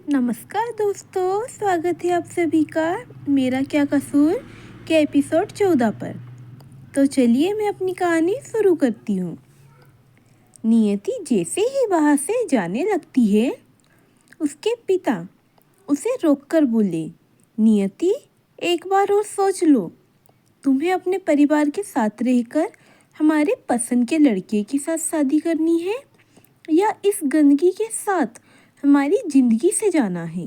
नमस्कार दोस्तों, स्वागत है आप सभी का मेरा क्या कसूर के एपिसोड 14 पर। तो चलिए मैं अपनी कहानी शुरू करती हूँ। नियति जैसे ही वहाँ से जाने लगती है, उसके पिता उसे रोककर बोले, नियति एक बार और सोच लो, तुम्हें अपने परिवार के साथ रहकर हमारे पसंद के लड़के के साथ शादी करनी है या इस गंदगी के साथ हमारी जिंदगी से जाना है।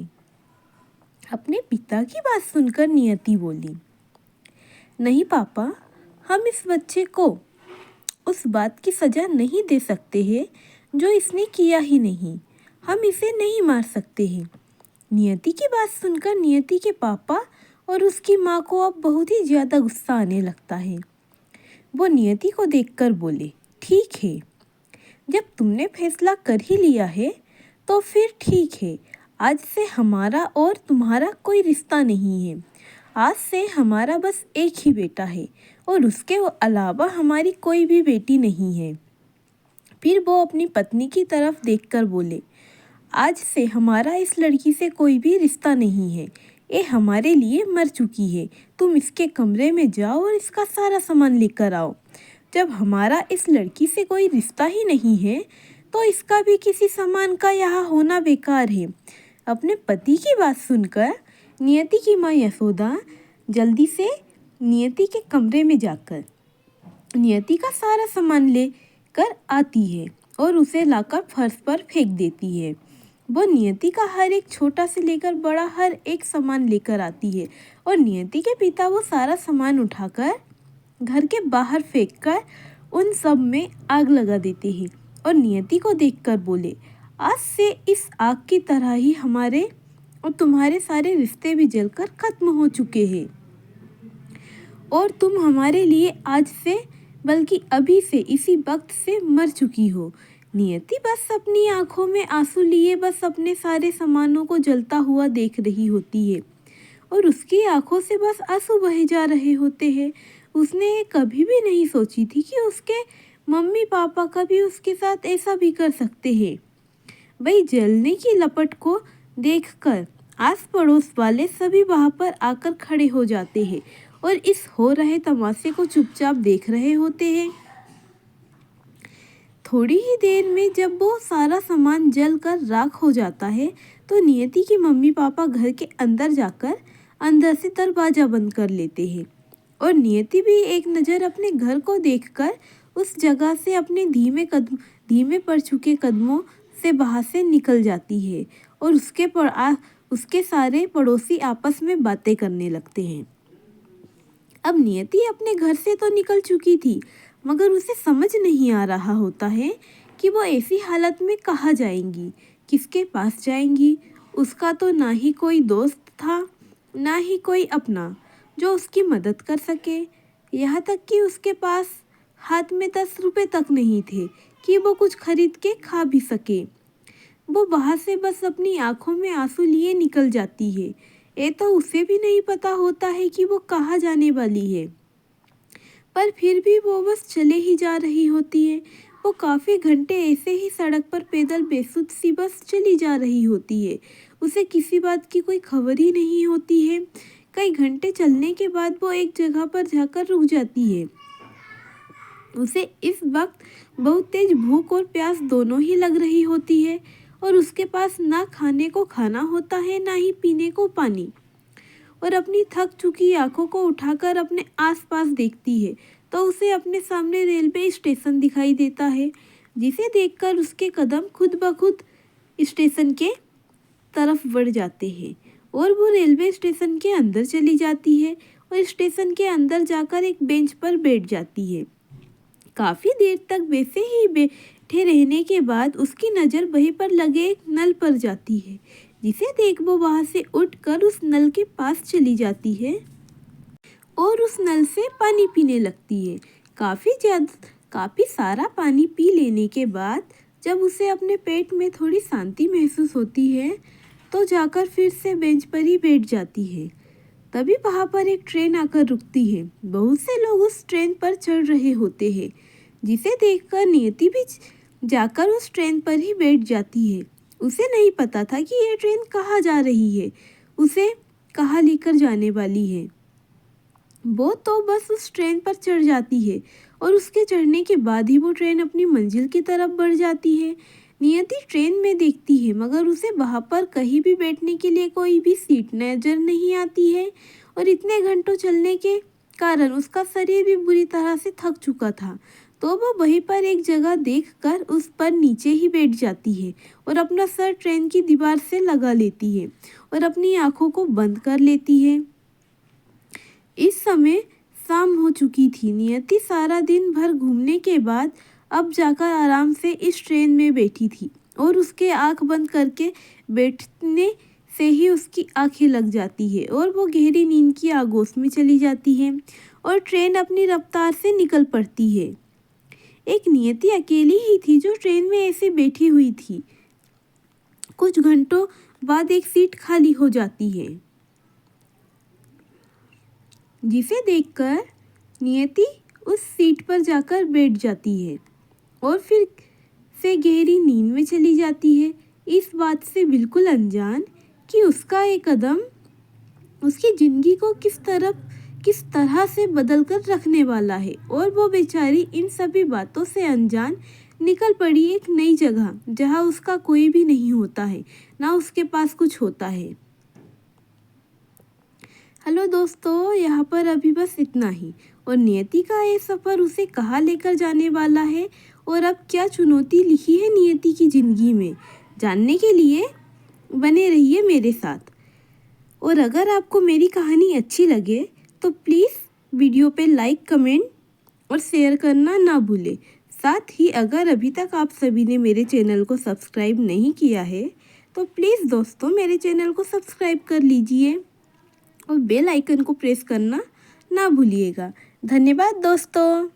अपने पिता की बात सुनकर नियति बोली, नहीं पापा, हम इस बच्चे को उस बात की सज़ा नहीं दे सकते हैं जो इसने किया ही नहीं। हम इसे नहीं मार सकते हैं। नियति की बात सुनकर नियति के पापा और उसकी माँ को अब बहुत ही ज़्यादा गुस्सा आने लगता है। वो नियति को देखकर बोले, ठीक है, जब तुमने फैसला कर ही लिया है तो फिर ठीक है। आज से हमारा और तुम्हारा कोई रिश्ता नहीं है। आज से हमारा बस एक ही बेटा है और उसके अलावा हमारी कोई भी बेटी नहीं है। फिर वो अपनी पत्नी की तरफ देखकर बोले, आज से हमारा इस लड़की से कोई भी रिश्ता नहीं है। ये हमारे लिए मर चुकी है। तुम इसके कमरे में जाओ और इसका सारा सामान लेकर आओ। जब हमारा इस लड़की से कोई रिश्ता ही नहीं है तो इसका भी किसी सामान का यहाँ होना बेकार है। अपने पति की बात सुनकर नियति की माँ यशोदा जल्दी से नियति के कमरे में जाकर नियति का सारा सामान लेकर आती है और उसे लाकर फर्श पर फेंक देती है। वो नियति का हर एक छोटा से लेकर बड़ा हर एक सामान लेकर आती है और नियति के पिता वो सारा सामान उठाकर घर के बाहर फेंककर उन सब में आग लगा देते हैं और नियति को देखकर बोले, आज से इस आग की तरह ही हमारे और तुम्हारे सारे रिश्ते भी जलकर खत्म हो चुके हैं और तुम हमारे लिए आज से बल्कि अभी से इसी वक्त से मर चुकी हो। नियति बस अपनी आंखों में आंसू लिए बस अपने सारे सामानों को जलता हुआ देख रही होती है और उसकी आंखों से बस आंसू बहे जा रहे होते हैं। उसने कभी भी नहीं सोची थी कि उसके मम्मी पापा कभी उसके साथ ऐसा भी कर सकते हैं। वही जलने की लपट को देखकर आस पड़ोस वाले सभी वहां पर आकर खड़े हो जाते हैं और इस हो रहे तमाशे को चुपचाप देख रहे होते हैं। थोड़ी ही देर में जब वो सारा सामान जलकर राख हो जाता है तो नियति की मम्मी पापा घर के अंदर जाकर अंदर से दरवाजा बंद कर लेते हैं और नियति भी एक नज़र अपने घर को देखकर उस जगह से अपने धीमे पड़ चुके कदमों से बाहर से निकल जाती है और उसके सारे पड़ोसी आपस में बातें करने लगते हैं। अब नियति अपने घर से तो निकल चुकी थी मगर उसे समझ नहीं आ रहा होता है कि वो ऐसी हालत में कहाँ जाएंगी, किसके पास जाएंगी। उसका तो ना ही कोई दोस्त था ना ही कोई अपना जो उसकी मदद कर सके। यहाँ तक कि उसके पास हाथ में 10 रुपए तक नहीं थे कि वो कुछ खरीद के खा भी सके। वो वहाँ से बस अपनी आंखों में आंसू लिए निकल जाती है। ये तो उसे भी नहीं पता होता है कि वो कहाँ जाने वाली है, पर फिर भी वो बस चले ही जा रही होती है। वो काफ़ी घंटे ऐसे ही सड़क पर पैदल बेसुध सी बस चली जा रही होती है। उसे किसी बात की कोई खबर ही नहीं होती है। कई घंटे चलने के बाद वो एक जगह पर जाकर रुक जाती है। उसे इस वक्त बहुत तेज भूख और प्यास दोनों ही लग रही होती है और उसके पास ना खाने को खाना होता है ना ही पीने को पानी। और अपनी थक चुकी आंखों को उठाकर अपने आसपास देखती है तो उसे अपने सामने रेलवे स्टेशन दिखाई देता है, जिसे देखकर उसके कदम खुद ब खुद स्टेशन के तरफ बढ़ जाते हैं और वो रेलवे स्टेशन के अंदर चली जाती है और स्टेशन के अंदर जाकर एक बेंच पर बैठ जाती है। काफ़ी देर तक वैसे ही बैठे रहने के बाद उसकी नज़र वहीं पर लगे एक नल पर जाती है, जिसे देख वो वहाँ से उठकर उस नल के पास चली जाती है और उस नल से पानी पीने लगती है। काफ़ी सारा पानी पी लेने के बाद जब उसे अपने पेट में थोड़ी शांति महसूस होती है तो जाकर फिर से बेंच पर ही बैठ जाती है। तभी वहाँ पर एक ट्रेन आकर रुकती है। बहुत से लोग उस ट्रेन पर चढ़ रहे होते हैं, जिसे देखकर नियति भी जाकर उस ट्रेन पर ही बैठ जाती है उसे नहीं पता था कि यह ट्रेन कहाँ जा रही है, उसे कहाँ लेकर जाने वाली है। वो तो बस उस ट्रेन पर चढ़ जाती है और उसके चढ़ने के बाद ही वो ट्रेन अपनी मंजिल की तरफ बढ़ जाती है। नियति ट्रेन में देखती है मगर उसे वहाँ पर कहीं भी बैठने के लिए कोई भी सीट नजर नहीं आती है और इतने घंटों चलने के कारण उसका शरीर भी बुरी तरह से थक चुका था। तो वो वहीं पर एक जगह देखकर उस पर नीचे ही बैठ जाती है और अपना सर ट्रेन की दीवार से लगा लेती है और अपनी आंखों को बंद कर लेती है। इस समय शाम हो चुकी थी। नियति सारा दिन भर घूमने के बाद अब जाकर आराम से इस ट्रेन में बैठी थी और उसके आंख बंद करके बैठने से ही उसकी आंखें लग जाती है और वो गहरी नींद की आगोश में चली जाती है और ट्रेन अपनी रफ्तार से निकल पड़ती है। एक नियति अकेली ही थी जो ट्रेन में ऐसे बैठी हुई थी। कुछ घंटों बाद एक सीट खाली हो जाती है, जिसे देखकर नियति उस सीट पर जाकर बैठ जाती है और फिर से गहरी नींद में चली जाती है, इस बात से बिल्कुल अनजान कि उसका एक कदम उसकी ज़िंदगी को किस तरह से बदल कर रखने वाला है। और वो बेचारी इन सभी बातों से अनजान निकल पड़ी एक नई जगह जहाँ उसका कोई भी नहीं होता है, ना उसके पास कुछ होता है। हेलो दोस्तों, यहाँ पर अभी बस इतना ही। और नियति का ये सफ़र उसे कहाँ लेकर जाने वाला है और अब क्या चुनौती लिखी है नियति की ज़िंदगी में, जानने के लिए बने रहिए मेरे साथ। और अगर आपको मेरी कहानी अच्छी लगे तो प्लीज़ वीडियो पे लाइक, कमेंट और शेयर करना ना भूलें। साथ ही अगर अभी तक आप सभी ने मेरे चैनल को सब्सक्राइब नहीं किया है तो प्लीज़ दोस्तों मेरे चैनल को सब्सक्राइब कर लीजिए और बेल आइकन को प्रेस करना ना भूलिएगा। धन्यवाद दोस्तों।